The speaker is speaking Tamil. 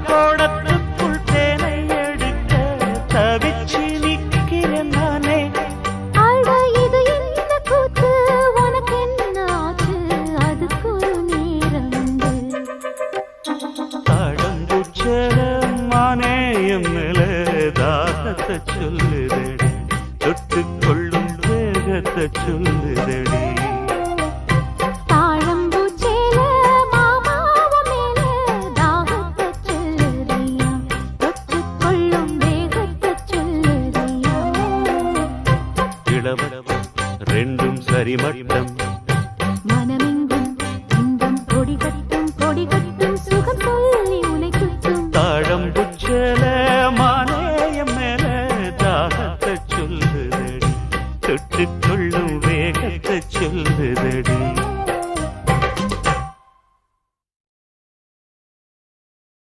தங்கக்கோடத்துக்குள் தேனை எடுக்க தவிச்சு நிக்கிறேன் நானே. அட இது என்ன கூத்து, உனக்கு என்ன ஆச்சு, அதுக்கு ஒரு நேரம் உண்டு. தாழம்பூச்சேல மானேயம் மேல தாகத்தை சொல்லுதடி, தொட்டுக்கொள்ளும் வேகத்தை சொல்லுதடி. தாழம்பூச்சேல மாமாவ மேல தாகத்தை சொல்லுதையா, தொட்டுக்கொள்ளும் வேகத்தை சொல்லுதையா. இளவ ரெண்டும் சரி மட்டும்